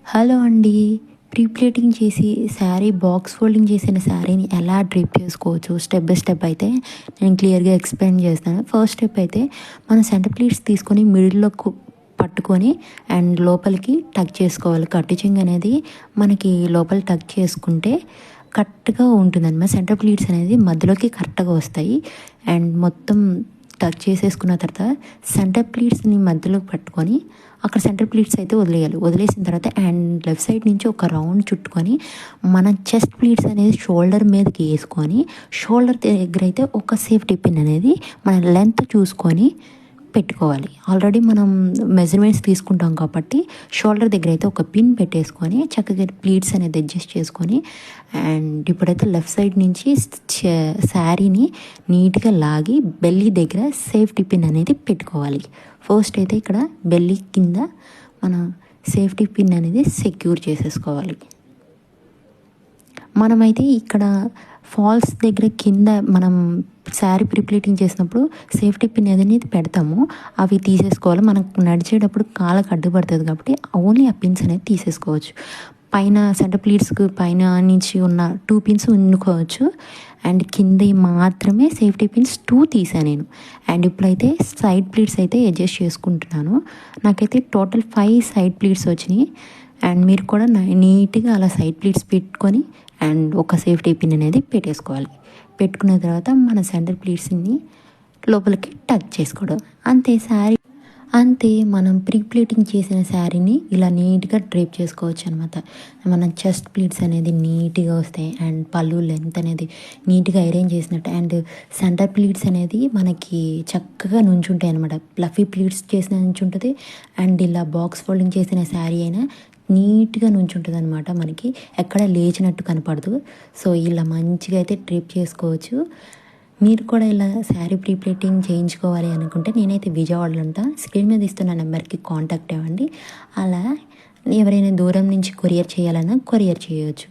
Hello అండి. Pre plating చేసి sari box folding చేసిన శారీని ఎలా డ్రేప్ చేసుకోవచ్చు స్టెప్ బై స్టెప్ అయితే నేను క్లియర్గా ఎక్స్ప్లెయిన్ చేస్తాను. ఫస్ట్ స్టెప్ అయితే మనం సెంటర్ ప్లీట్స్ తీసుకొని మిడిల్లో పట్టుకొని అండ్ లోపలికి టక్ చేసుకోవాలి. కట్టిచింగ్ అనేది మనకి లోపల టక్ చేసుకుంటే కరెక్ట్గా ఉంటుందన్నమాట. సెంటర్ ప్లీట్స్ అనేది మధ్యలోకి కరెక్ట్గా వస్తాయి. అండ్ మొత్తం టక్ చేసేసుకున్న తర్వాత సెంటర్ ప్లీట్స్ని మధ్యలోకి పట్టుకొని అక్కడ సెంటర్ ప్లీట్స్ అయితే వదిలేయాలి. వదిలేసిన తర్వాత అండ్ లెఫ్ట్ సైడ్ నుంచి ఒక రౌండ్ చుట్టుకొని మన చెస్ట్ ప్లీట్స్ అనేది షోల్డర్ మీదకి వేసుకొని షోల్డర్ దగ్గర అయితే ఒక సేఫ్టీ పిన్ అనేది మన లెంత్ చూసుకొని పెట్టుకోవాలి. ఆల్రెడీ మనం మెజర్మెంట్స్ తీసుకుంటాం కాబట్టి షోల్డర్ దగ్గర అయితే ఒక పిన్ పెట్టేసుకొని చక్కగా ప్లీట్స్ అనేది అడ్జస్ట్ చేసుకొని అండ్ ఇప్పుడైతే లెఫ్ట్ సైడ్ నుంచి శారీని నీట్గా లాగి బెల్లీ దగ్గర సేఫ్టీ పిన్ అనేది పెట్టుకోవాలి. ఫస్ట్ అయితే ఇక్కడ బెల్లీ కింద మనం సేఫ్టీ పిన్ అనేది సెక్యూర్ చేసేసుకోవాలి. మనమైతే ఇక్కడ ఫాల్స్ దగ్గర కింద మనం శారీ ప్రిప్లేటింగ్ చేసినప్పుడు సేఫ్టీ పిన్ ఏదైతే పెడతామో అవి తీసేసుకోవాలి. మనకు నడిచేటప్పుడు కాళ్ళకు అడ్డుపడుతుంది కాబట్టి ఓన్లీ ఆ పిన్స్ అనేది తీసేసుకోవచ్చు. పైన సెంటర్ ప్లీట్స్కి పైన నుంచి ఉన్న 2 పిన్స్ ఉండుకోవచ్చు అండ్ కింద మాత్రమే సేఫ్టీ పిన్స్ 2 తీసాను నేను. అండ్ ఇప్పుడైతే సైడ్ ప్లీట్స్ అయితే అడ్జస్ట్ చేసుకుంటున్నాను. నాకైతే టోటల్ 5 సైడ్ ప్లీట్స్ వచ్చినాయి. అండ్ మీరు కూడా నీట్గా అలా సైడ్ ప్లీట్స్ పెట్టుకొని అండ్ ఒక సేఫ్టీ పిన్ అనేది పెట్టేసుకోవాలి. పెట్టుకున్న తర్వాత మన సెంటర్ ప్లీట్స్ని లోపలికి టచ్ చేసుకోవడం అంతే. మనం ప్రీ ప్లేటింగ్ చేసిన శారీని ఇలా నీట్గా డ్రేప్ చేసుకోవచ్చు అనమాట. మన చెస్ట్ ప్లీట్స్ అనేది నీట్గా వస్తాయి అండ్ పళ్ళు లెంత్ అనేది నీట్గా అరేంజ్ చేసినట్టు అండ్ సెంటర్ ప్లీట్స్ అనేది మనకి చక్కగా నుంచుంటాయి అనమాట. ఫ్లఫీ ప్లీట్స్ చేసిన నుంచుంటుంది అండ్ ఇలా బాక్స్ ఫోల్డింగ్ చేసిన శారీ అయినా నీట్గా నుంచుంటుంది అనమాట. మనకి ఎక్కడ లేచినట్టు కనపడదు. సో ఇలా మంచిగా అయితే డ్రేప్ చేసుకోవచ్చు. మీరు కూడా ఇలా శారీ ప్రీ ప్లేటింగ్ చేయించుకోవాలి అనుకుంటే నేనైతే విజయవాడలో ఉంటా. స్క్రీన్ మీద ఇస్తున్న నెంబర్కి కాంటాక్ట్ అవ్వండి. అలా ఎవరైనా దూరం నుంచి కొరియర్ చేయాలన్నా కొరియర్ చేయవచ్చు.